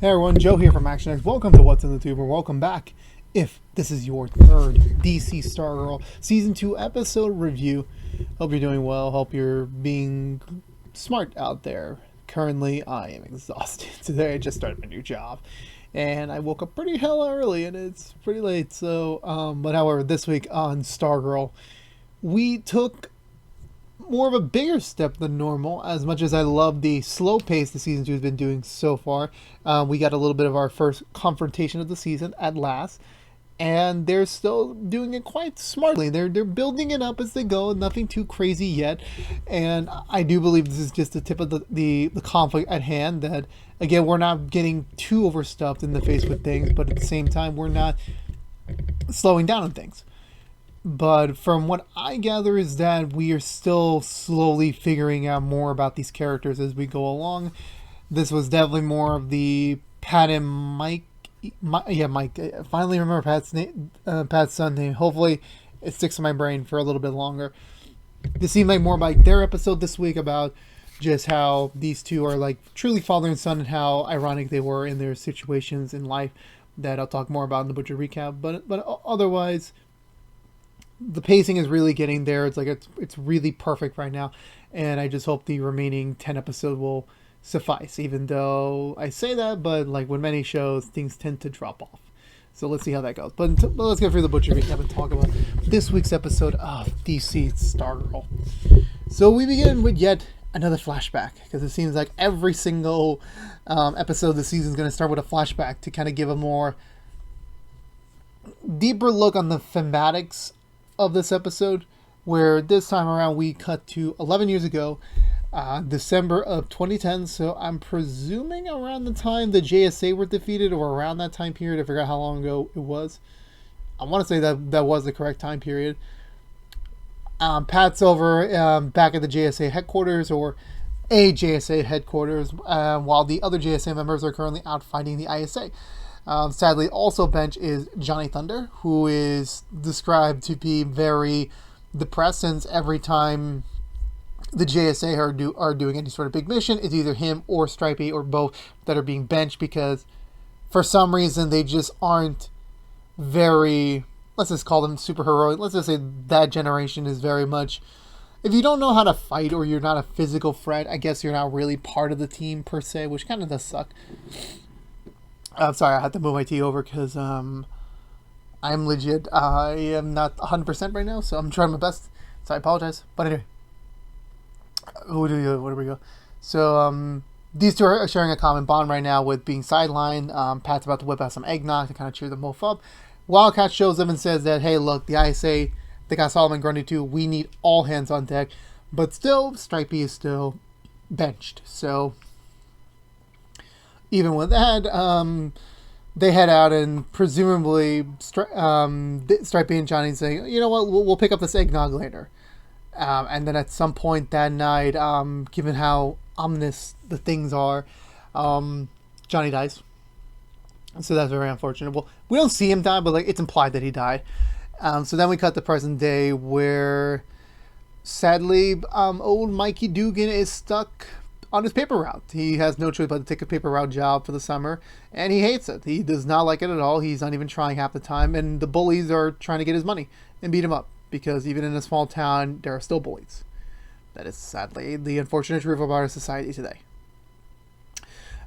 Hey everyone, Joe here from ActionX. Welcome to What's in the Tube, or welcome back if this is your third DC Stargirl Season 2 episode review. Hope you're doing well. Hope you're being smart out there. Currently, I am exhausted. Today I just started my new job, and I woke up pretty hell early, and it's pretty late. But however, this week on Stargirl, we took more of a bigger step than normal. As much as I love the slow pace the season 2 has been doing so far, we got a little bit of our first confrontation of the season at last, and they're still doing it quite smartly. They're building it up as they go, nothing too crazy yet, and I do believe this is just the tip of the conflict at hand. That again, we're not getting too overstuffed in the face with things, but at the same time, we're not slowing down on things. But from what I gather is that we are still slowly figuring out more about these characters as we go along. This was definitely more of the Pat and Mike. Mike. I finally remember Pat's name, Pat's son name. Hopefully, it sticks in my brain for a little bit longer. This seemed like more about their episode this week, about just how these two are like truly father and son, and how ironic they were in their situations in life. That I'll talk more about in the Butcher recap. But otherwise, the pacing is really getting there. It's really perfect right now, and I just hope the remaining 10 episodes will suffice. Even though I say that, but like with many shows, things tend to drop off. So let's see how that goes. But let's get through the Butcher recap and talk about this week's episode of DC Stargirl. So we begin with yet another flashback, because it seems like every single episode this season is going to start with a flashback to kind of give a more deeper look on the thematics of this episode, where this time around we cut to 11 years ago, December of 2010. So I'm presuming around the time the JSA were defeated, or around that time period. I forgot how long ago it was. I want to say that was the correct time period. Pat's over back at the JSA headquarters, or a JSA headquarters, while the other JSA members are currently out fighting the ISA. Sadly, also bench is Johnny Thunder, who is described to be very depressed, since every time the JSA are doing any sort of big mission, it's either him or Stripey or both that are being benched, because for some reason they just aren't very, let's just call them super heroic. Let's just say that generation is very much, if you don't know how to fight or you're not a physical threat, I guess you're not really part of the team per se, which kind of does suck. I'm sorry, I had to move my tea over because I'm legit. I am not 100% right now, so I'm trying my best. So I apologize. But anyway, where do we go? So these two are sharing a common bond right now with being sidelined. Pat's about to whip out some eggnog to kind of cheer them both up. Wildcat shows them and says that, hey, look, the ISA, they got Solomon Grundy too. We need all hands on deck. But still, Stripey is still benched. So even with that, they head out, and presumably Stripey and Johnny saying, you know what, we'll pick up this eggnog later. And then at some point that night, given how ominous the things are, Johnny dies. So that's very unfortunate. Well, we don't see him die, but like it's implied that he died. So then we cut to present day, where sadly old Mikey Dugan is stuck on his paper route. He has no choice but to take a paper route job for the summer, and he hates it. He does not like it at all. He's not even trying half the time, and the bullies are trying to get his money and beat him up, because even in a small town, there are still bullies. That is sadly the unfortunate truth of our society today.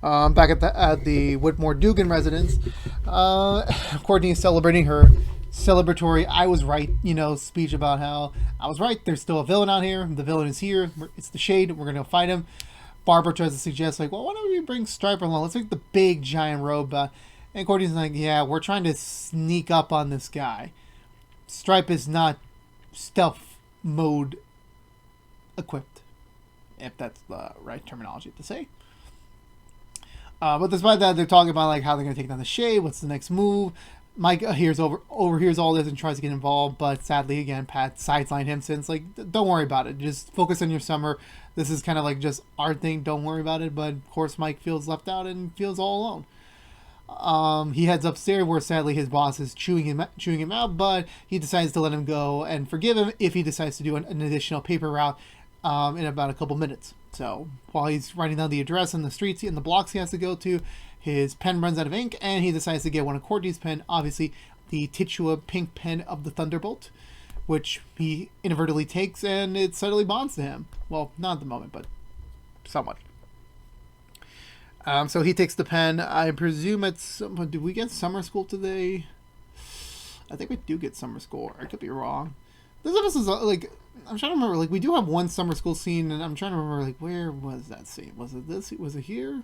Back at the Whitmore Dugan residence, Courtney is celebrating her celebratory "I was right," speech about how I was right. There's still a villain out here. The villain is here. It's the Shade. We're gonna fight him. Barbara tries to suggest, like, well, why don't we bring Striper along? Let's make the big giant robot. And Courtney's like, yeah, we're trying to sneak up on this guy. Stripe is not stealth mode equipped, if that's the right terminology to say. But despite that, they're talking about like how they're going to take down the Shade. What's the next move? Mike overhears all this and tries to get involved, but sadly, again, Pat sidelined him, since, like, don't worry about it. Just focus on your summer. This is kind of like just our thing. Don't worry about it. But, of course, Mike feels left out and feels all alone. He heads upstairs, where sadly his boss is chewing him out, but he decides to let him go and forgive him if he decides to do an additional paper route in about a couple minutes. So while he's writing down the address and the streets and the blocks he has to go to, his pen runs out of ink, and he decides to get one of Courtney's pen, obviously the Titua pink pen of the Thunderbolt, which he inadvertently takes, and it suddenly bonds to him. Well, not at the moment, but somewhat. So he takes the pen. I presume it's... Do we get summer school today? I think we do get summer school. I could be wrong. This episode's like... I'm trying to remember. Like, we do have one summer school scene, and I'm trying to remember, like, where was that scene? Was it this? Was it here?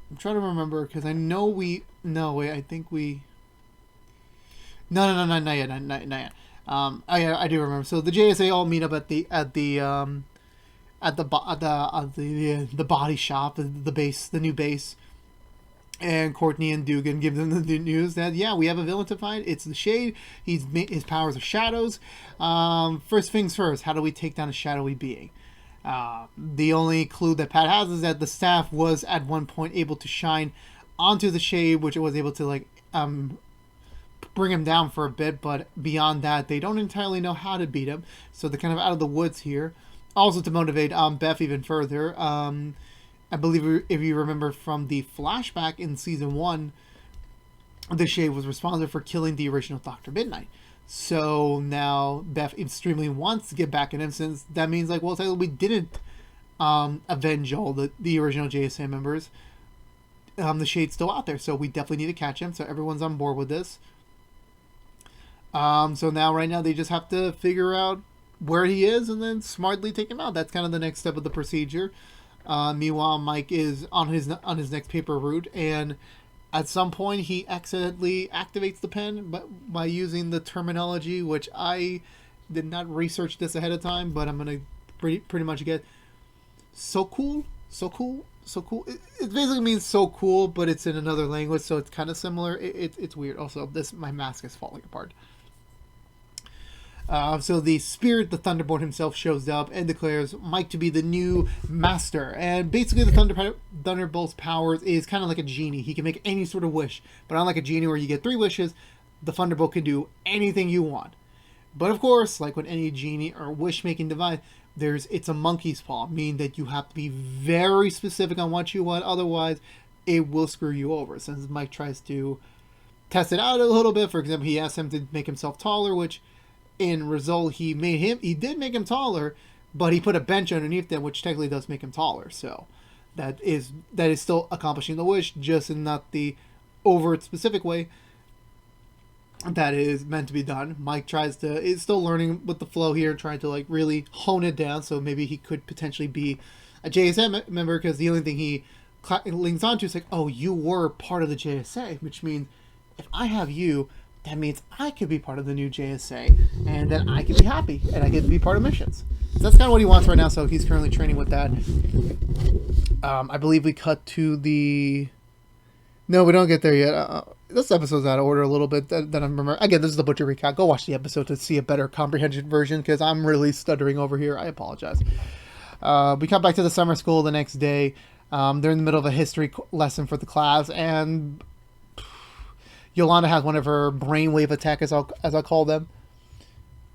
I'm trying to remember, because I know we... No, wait, I think we... No, not yet. Not yet. I do remember. So the JSA all meet up at the body shop, the base, the new base, and Courtney and Dugan give them the news that we have a villain to fight. It's the Shade. His powers are shadows. First things first, how do we take down a shadowy being? The only clue that Pat has is that the staff was at one point able to shine onto the Shade, which it was able to bring him down for a bit, but beyond that, they don't entirely know how to beat him. So they're kind of out of the woods here. Also, to motivate Beth even further, I believe if you remember from the flashback in season 1, the Shade was responsible for killing the original Dr. Midnight. So now Beth extremely wants to get back at him, since that means, like, well, we didn't avenge all the original JSA members. The Shade's still out there, so we definitely need to catch him. So everyone's on board with this. So now, right now, they just have to figure out where he is and then smartly take him out. That's kind of the next step of the procedure. Meanwhile, Mike is on his next paper route, and at some point he accidentally activates the pen, but by using the terminology, which I did not research this ahead of time, but I'm gonna pretty much get so cool. It basically means so cool, but it's in another language, so it's kind of similar. It's weird. Also, my mask is falling apart. So the spirit, the Thunderbolt himself, shows up and declares Mike to be the new master. And basically the Thunderbolt's powers is kind of like a genie. He can make any sort of wish. But unlike a genie where you get 3 wishes, the Thunderbolt can do anything you want. But of course, like with any genie or wish-making device, it's a monkey's paw, meaning that you have to be very specific on what you want. Otherwise, it will screw you over. Since Mike tries to test it out a little bit. For example, he asked him to make himself taller, which... in result, he did make him taller, but he put a bench underneath them, which technically does make him taller. So that is still accomplishing the wish, just in not the overt specific way that is meant to be done. Mike is still learning with the flow here, trying to really hone it down. So maybe he could potentially be a JSA member, because the only thing he links onto is oh, you were part of the JSA, which means if I have you, that means I could be part of the new JSA, and then I could be happy, and I get to be part of missions. So that's kind of what he wants right now, so he's currently training with that. I believe we cut to the... No, we don't get there yet. This episode's out of order a little bit. That I remember. Again, this is the Butcher Recap. Go watch the episode to see a better comprehension version, because I'm really stuttering over here. I apologize. We come back to the summer school the next day. They're in the middle of a history lesson for the class, and... Yolanda has one of her brainwave attacks, as I'll call them.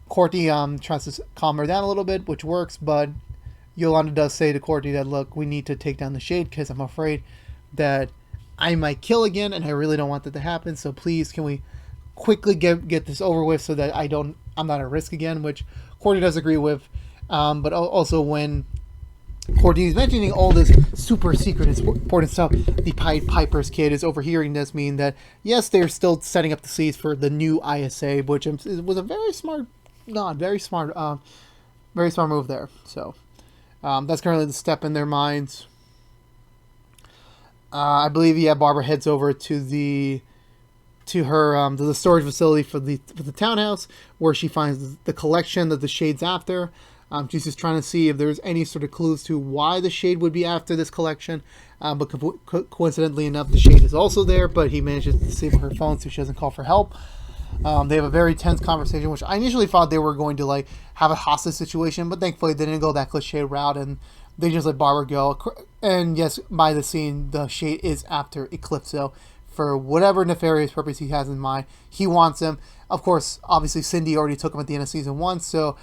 Courtney tries to calm her down a little bit, which works, but Yolanda does say to Courtney that, look, we need to take down the Shade, because I'm afraid that I might kill again, and I really don't want that to happen, so please, can we quickly get this over with so that I'm not at risk again, which Courtney does agree with. But also when Courtney's mentioning all this super secret and important stuff, the Pied Piper's kid is overhearing this, meaning that, yes, they're still setting up the seeds for the new ISA, which was a very smart move there. So that's currently the step in their minds. I believe, Barbara heads over to the storage facility for the townhouse, where she finds the collection that the Shade's after. She's just trying to see if there's any sort of clues to why the Shade would be after this collection. But coincidentally enough, the Shade is also there, but he manages to disable her phone so she doesn't call for help. They have a very tense conversation, which I initially thought they were going to have a hostage situation, but thankfully they didn't go that cliche route, and they just let Barbara go. And yes, by the scene, the Shade is after Eclipso for whatever nefarious purpose he has in mind. He wants him. Of course, obviously Cindy already took him at the end of season 1, so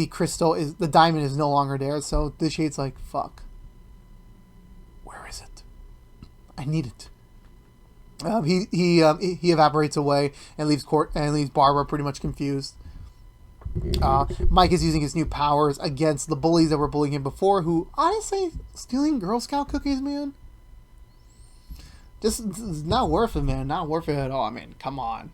the diamond is no longer there. So the Shade's like, fuck. Where is it? I need it. He evaporates away and leaves Barbara pretty much confused. Mike is using his new powers against the bullies that were bullying him before, who, honestly, stealing Girl Scout cookies, man? Just not worth it, man. Not worth it at all. I mean, come on.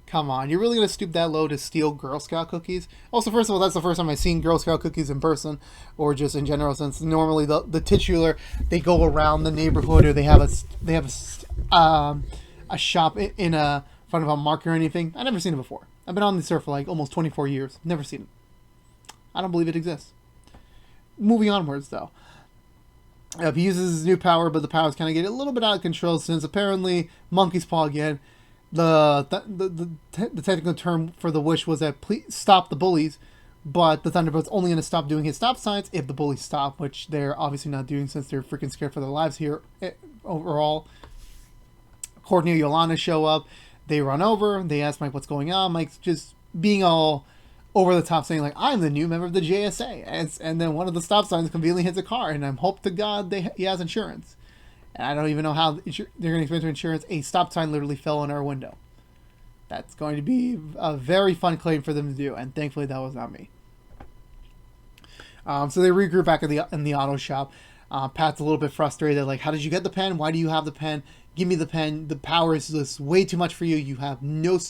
Come on. You're really going to stoop that low to steal Girl Scout cookies? Also, first of all, that's the first time I've seen Girl Scout cookies in person, or just in general, since normally the titular, they go around the neighborhood, or they have a shop in front of a market or anything. I've never seen it before. I've been on this earth for like almost 24 years. Never seen it. I don't believe it exists. Moving onwards, though. He uses his new power, but the powers kind of get a little bit out of control since apparently Monkey's Paw again. The technical term for the wish was that please stop the bullies, but the Thunderbolt's only going to stop doing his stop signs if the bullies stop, which they're obviously not doing since they're freaking scared for their lives here overall. Courtney and Yolanda show up. They run over. They ask Mike what's going on. Mike's just being all over the top, saying like, "I'm the new member of the JSA," and then one of the stop signs conveniently hits a car, and I'm hope to God he has insurance. And I don't even know how they're going to explain to insurance a stop sign literally fell in our window. That's going to be a very fun claim for them to do, and thankfully that was not me. So they regroup back in the auto shop. Pat's a little bit frustrated, like, "How did you get the pen? Why do you have the pen? Give me the pen. The power is just way too much for you. You have no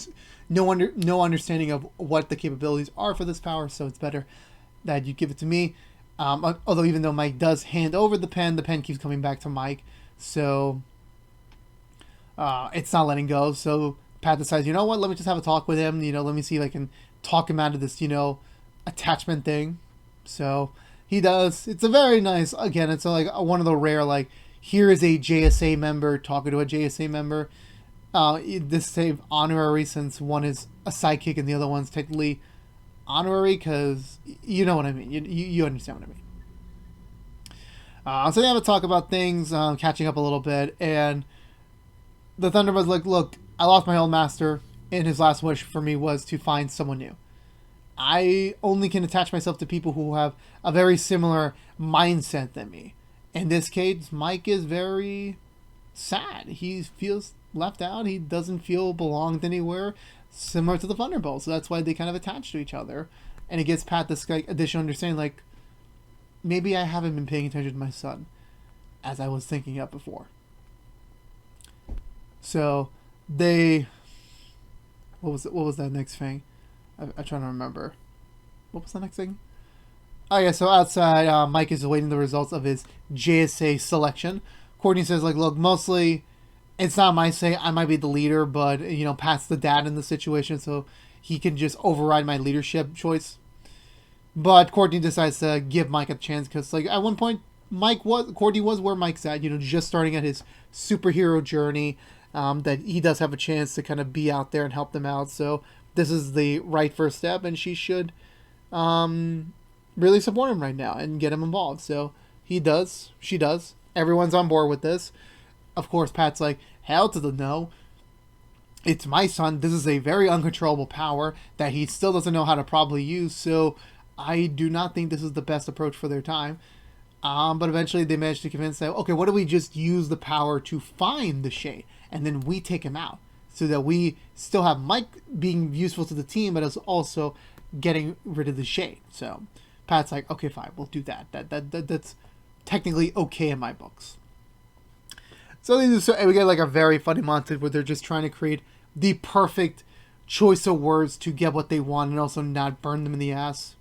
understanding of what the capabilities are for this power, so it's better that you give it to me." Although even though Mike does hand over the pen keeps coming back to Mike, so it's not letting go. So Pat decides, you know what, let me just have a talk with him. Let me see if I can talk him out of this, attachment thing. So he does. It's a very nice, again, it's like one of the rare, like, here is a JSA member talking to a JSA member. This save honorary since one is a sidekick and the other one's technically honorary, because you know what I mean. You understand what I mean. So they have a talk about things, catching up a little bit, and the Thunderbolt's like, "Look, I lost my old master, and his last wish for me was to find someone new. I only can attach myself to people who have a very similar mindset than me." In this case, Mike is very sad. He feels left out. He doesn't feel belonged anywhere, similar to the Thunderbolt. So that's why they kind of attach to each other. And it gives Pat this like additional understanding, like, maybe I haven't been paying attention to my son as I was thinking of before. So they... What was that next thing? I'm trying to remember. What was the next thing? Oh yeah, so outside, Mike is awaiting the results of his JSA selection. Courtney says, like, "Look, mostly it's not my say. I might be the leader, but, Pat's the dad in the situation, so he can just override my leadership choice." But Courtney decides to give Mike a chance, because, like, at one point, Courtney was where Mike's at, just starting at his superhero journey, that he does have a chance to kind of be out there and help them out. So this is the right first step, and she should really support him right now and get him involved. So he does. She does. Everyone's on board with this. Of course, Pat's like, hell to the no. It's my son. This is a very uncontrollable power that he still doesn't know how to properly use. So I do not think this is the best approach for their time. But eventually they managed to convince that, okay, what if we just use the power to find the Shade, and then we take him out, so that we still have Mike being useful to the team, but also getting rid of the Shade. So Pat's like, okay, fine, we'll do that. That's technically okay in my books. So we get like a very funny montage where they're just trying to create the perfect choice of words to get what they want and also not burn them in the ass.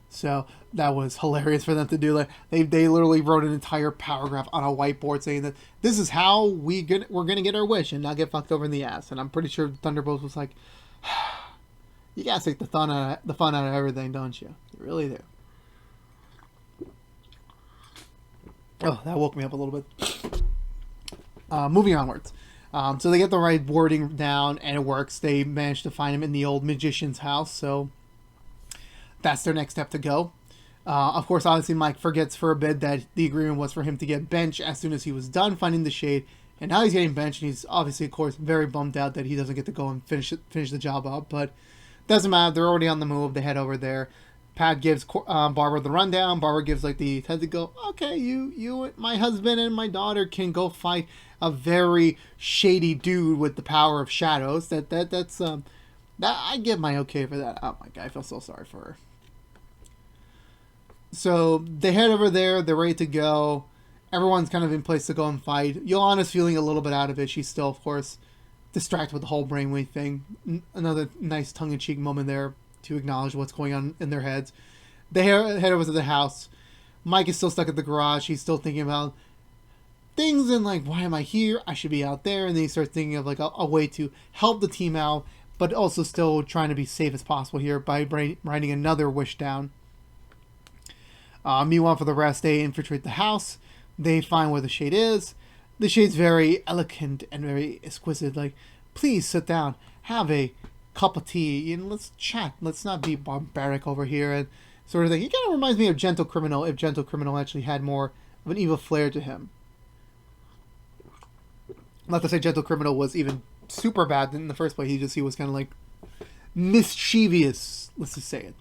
So that was hilarious for them to do. Like they literally wrote an entire paragraph on a whiteboard saying that this is how we're gonna get our wish and not get fucked over in the ass. And I'm pretty sure Thunderbolt was like, you gotta take the fun out of everything, don't you? You really do. Oh, that woke me up a little bit. Moving onwards. So they get the right wording down and it works. They managed to find him in the old magician's house. So that's their next step to go. Of course, obviously, Mike forgets for a bit that the agreement was for him to get benched as soon as he was done finding the Shade. And now he's getting benched. And he's obviously, of course, very bummed out that he doesn't get to go and finish the job up. But Doesn't matter. They're already on the move. They head over there. Pat gives Barbara the rundown. Barbara gives like the head to go. Okay, you, my husband and my daughter can go fight a very shady dude with the power of shadows. That's that I give my okay for that. Oh my god, I feel so sorry for her. So they head over there. They're ready to go. Everyone's kind of in place to go and fight. Yolanda's feeling a little bit out of it. She's still, of course, distracted with the whole brainwave thing. Another nice tongue-in-cheek moment there to acknowledge what's going on in their heads. They head over to the house. Mike is still stuck at the garage. He's still thinking about things and like, why am I here? I should be out there. And then he starts thinking of like a way to help the team out, but also still trying to be safe as possible here by writing another wish down. Meanwhile, for the rest, they infiltrate the house. They find where the Shade is. The Shade's very elegant and very exquisite. Like, please sit down, have a cup of tea, and let's chat. Let's not be barbaric over here and sort of thing. He kind of reminds me of Gentle Criminal, if Gentle Criminal actually had more of an evil flair to him. Not to say Gentle Criminal was even super bad in the first place. He was kind of like mischievous. Let's just say it.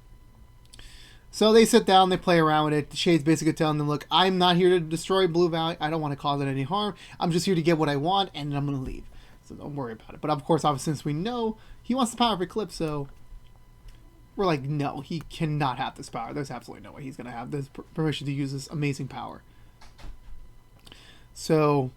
So they sit down, they play around with it. The Shade's basically telling them, look, I'm not here to destroy Blue Valley. I don't want to cause it any harm. I'm just here to get what I want, and I'm going to leave. So don't worry about it. But of course, obviously, since we know he wants the power of Eclipse, so we're like, no, he cannot have this power. There's absolutely no way he's going to have this permission to use this amazing power. So,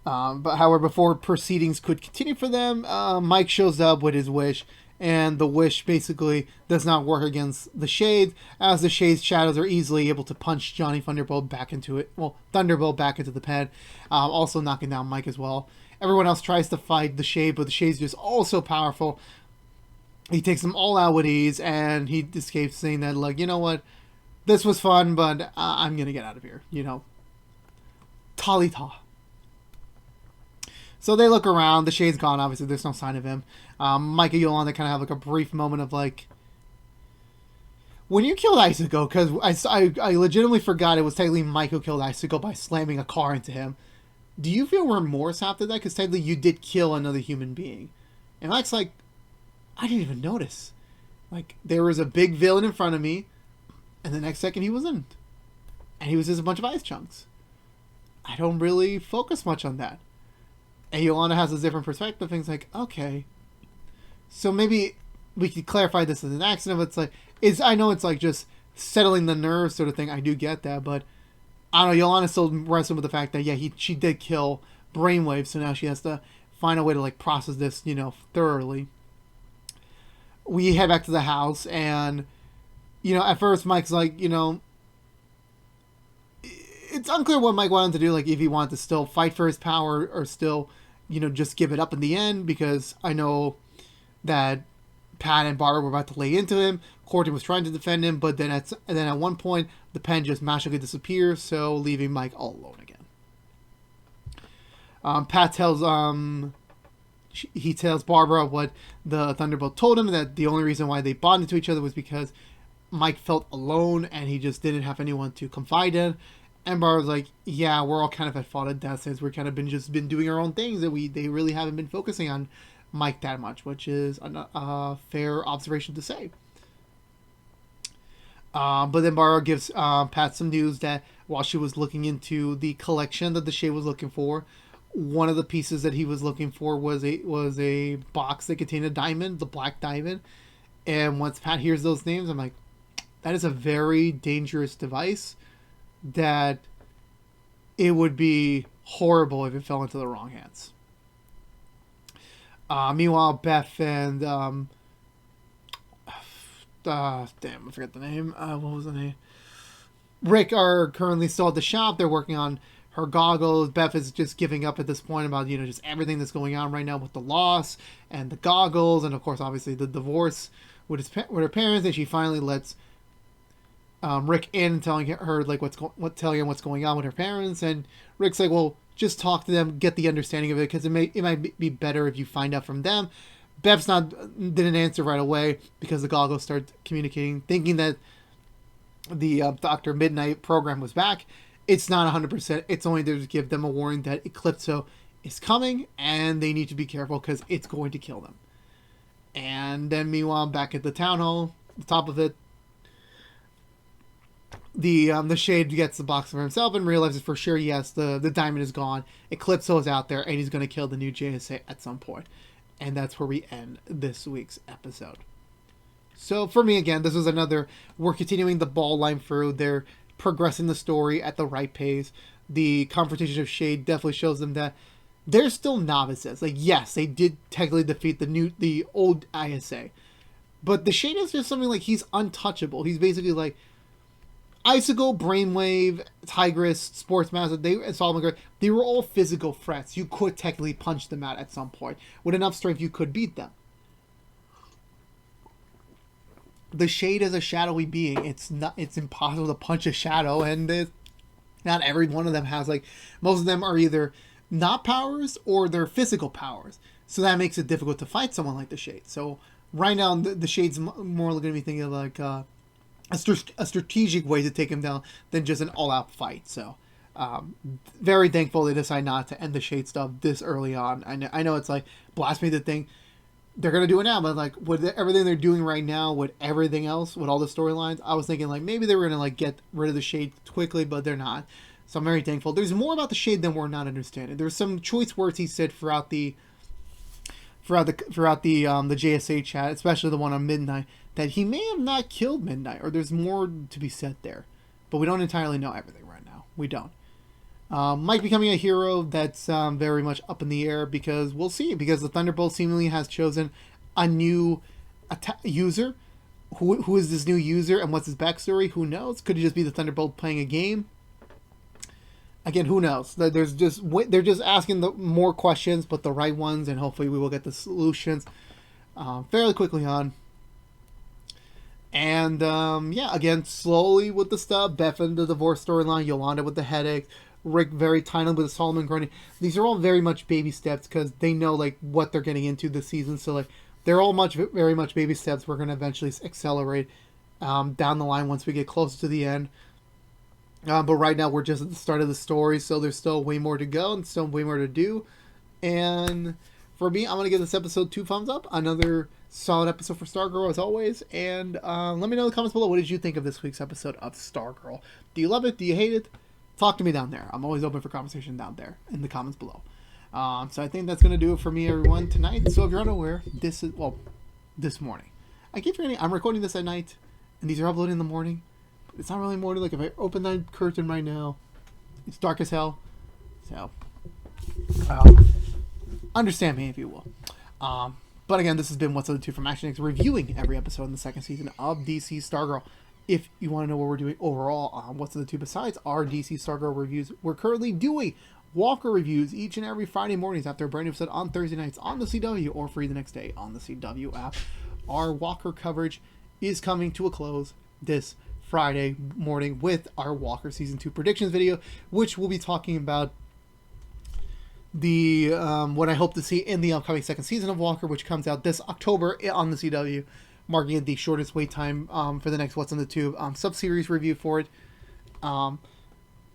but however, before proceedings could continue for them, Mike shows up with his wish. And the wish basically does not work against the Shades, as the Shade's shadows are easily able to punch Johnny Thunderbolt back into it. Well, Thunderbolt back into the pen, also knocking down Mike as well. Everyone else tries to fight the Shade, but the Shade's just also powerful. He takes them all out with ease, and he escapes saying that, like, you know what, this was fun, but I'm gonna get out of here. You know, Talita. So they look around. The Shade's gone. Obviously, there's no sign of him. Mike and Yolanda kind of have like a brief moment of like, when you killed Icicle, because I legitimately forgot it was technically Mike who killed Icicle by slamming a car into him. Do you feel remorse after that? Because technically you did kill another human being. And Mike's like, I didn't even notice. Like, there was a big villain in front of me, and the next second he wasn't. And he was just a bunch of ice chunks. I don't really focus much on that. And Yolanda has a different perspective. Things like, okay, so maybe we could clarify this as an accident. But I know it's like just settling the nerves sort of thing. I do get that, but I don't know. Yolanda still wrestling with the fact that she did kill Brainwave, so now she has to find a way to like process this, thoroughly. We head back to the house, and at first Mike's like, it's unclear what Mike wanted to do. Like if he wanted to still fight for his power or still, just give it up in the end, because I know that Pat and Barbara were about to lay into him. Courtney was trying to defend him, but then at one point the pen just magically disappears, so leaving Mike all alone again. Pat tells he tells Barbara what the Thunderbolt told him, that the only reason why they bonded to each other was because Mike felt alone and he just didn't have anyone to confide in. And Barbara's like, yeah, we're all kind of at fault at that since we're kind of been doing our own things, and they really haven't been focusing on Mike that much, which is a fair observation to say. But then Barbara gives Pat some news that while she was looking into the collection that the Shade was looking for, one of the pieces that he was looking for was a box that contained a diamond, the black diamond. And once Pat hears those names, I'm like, that is a very dangerous device. That it would be horrible if it fell into the wrong hands. Meanwhile, Beth and damn, I forget the name. What was the name? Rick are currently still at the shop. They're working on her goggles. Beth is just giving up at this point about just everything that's going on right now with the loss and the goggles, and of course, obviously, the divorce with her parents. And she finally lets Rick in, telling her like telling him what's going on with her parents, and Rick's like, well, just talk to them, get the understanding of it, because it might be better if you find out from them. Beth's didn't answer right away because the goggles start communicating, thinking that the Dr. Midnight program was back. It's not 100%. It's only to give them a warning that Eclipso is coming and they need to be careful because it's going to kill them. And then meanwhile, back at the town hall, the top of it, the Shade gets the box for himself and realizes for sure, yes, the diamond is gone. Eclipso's out there, and he's going to kill the new JSA at some point. And that's where we end this week's episode. So for me, again, this was another, we're continuing the ball line through. They're progressing the story at the right pace. The confrontation of Shade definitely shows them that they're still novices. Like, yes, they did technically defeat the old ISA. But the Shade is just something like he's untouchable. He's basically like Icicle, Brainwave, Tigress, Sportsmaster, and Solomon Gray, they were all physical threats. You could technically punch them out at some point. With enough strength, you could beat them. The Shade is a shadowy being. It's impossible to punch a shadow, and not every one of them has, like, most of them are either not powers or they're physical powers. So that makes it difficult to fight someone like the Shade. So right now, the Shade's more going to be thinking of like a strategic way to take him down than just an all-out fight. So very thankful they decide not to end the Shade stuff this early on. I know it's like blasphemy to think they're going to do it now, but like with everything they're doing right now, with everything else, with all the storylines, I was thinking like maybe they were going to like get rid of the Shade quickly, but they're not. So I'm very thankful. There's more about the Shade than we're not understanding. There's some choice words he said throughout the JSA chat, especially the one on Midnight, that he may have not killed Midnight, or there's more to be said there. But we don't entirely know everything right now. We don't. Mike becoming a hero, that's very much up in the air, because we'll see. Because the Thunderbolt seemingly has chosen a new user. Who is this new user, and what's his backstory? Who knows? Could it just be the Thunderbolt playing a game? Again, who knows? They're just asking the more questions, but the right ones, and hopefully we will get the solutions fairly quickly on. And yeah, again, slowly with the stuff. Beth in the divorce storyline, Yolanda with the headache, Rick very tiny with the Solomon grinding. These are all very much baby steps because they know like what they're getting into this season. So like they're all very much baby steps. We're going to eventually accelerate down the line once we get closer to the end. But right now we're just at the start of the story, so there's still way more to go and still way more to do. And for me, I'm going to give this episode 2 thumbs up. Another solid episode for Stargirl, as always. And let me know in the comments below, what did you think of this week's episode of Stargirl? Do you love it? Do you hate it? Talk to me down there. I'm always open for conversation down there in the comments below. So I think that's going to do it for me, everyone, tonight. So if you're unaware, this morning. I keep forgetting I'm recording this at night, and these are uploaded in the morning. It's not really morning. Like if I open that curtain right now, it's dark as hell. So understand me if you will. But again, this has been What's Up the Two from ActionX, reviewing every episode in the second season of DC Stargirl. If you want to know what we're doing overall on What's Up the Two besides our DC Stargirl reviews, we're currently doing Walker reviews each and every Friday mornings after a brand new episode on Thursday nights on the CW, or free the next day on the CW app. Our Walker coverage is coming to a close this Friday morning with our Walker Season 2 predictions video, which we'll be talking about the what I hope to see in the upcoming second season of Walker, which comes out this October on the CW, marking it the shortest wait time for the next What's on the Tube sub-series review for it.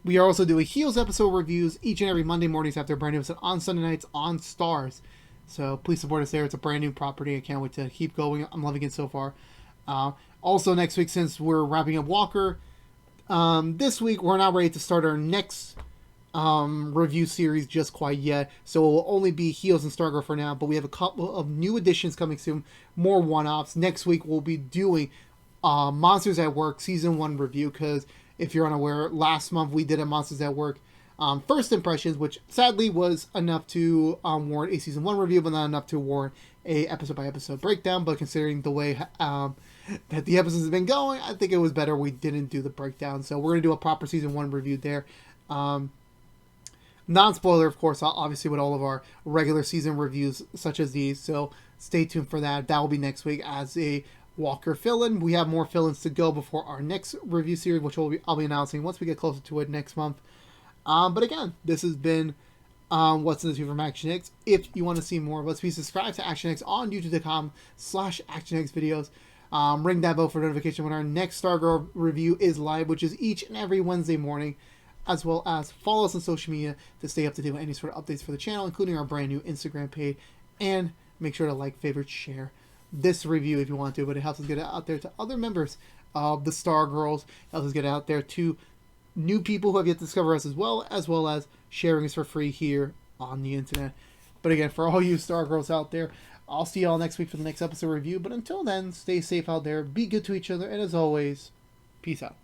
We are also doing Heels episode reviews each and every Monday mornings after a brand new episode on Sunday nights on Stars. So please support us there. It's a brand new property. I can't wait to keep going. I'm loving it so far. Also next week, since we're wrapping up Walker, this week we're not ready to start our next review series just quite yet, so it will only be Heels and Stargirl for now, but we have a couple of new additions coming soon, more one-offs. Next week we'll be doing Monsters at Work Season 1 review, because if you're unaware, last month we did a Monsters at Work first impressions, which sadly was enough to warrant a Season 1 review, but not enough to warrant a episode-by-episode breakdown. But considering the way that the episodes have been going, I think it was better we didn't do the breakdown. So we're going to do a proper Season 1 review there. Non-spoiler, of course, obviously, with all of our regular season reviews such as these. So stay tuned for that. That will be next week as a Walker fill-in. We have more fill-ins to go before our next review series, which I'll be announcing once we get closer to it next month. But again, this has been What's in the Tube from ActionX. If you want to see more of us, please subscribe to ActionX on youtube.com/ActionX videos. Ring that bell for notification when our next Stargirl review is live, which is each and every Wednesday morning, as well as follow us on social media to stay up to date with any sort of updates for the channel, including our brand new Instagram page, and make sure to like, favorite, share this review if you want to, but it helps us get it out there to other members of the Stargirls. It helps us get it out there to new people who have yet to discover us, as well as sharing us for free here on the internet. But again, for all you Stargirls out there, I'll see y'all next week for the next episode review. But until then, stay safe out there, be good to each other, and as always, peace out.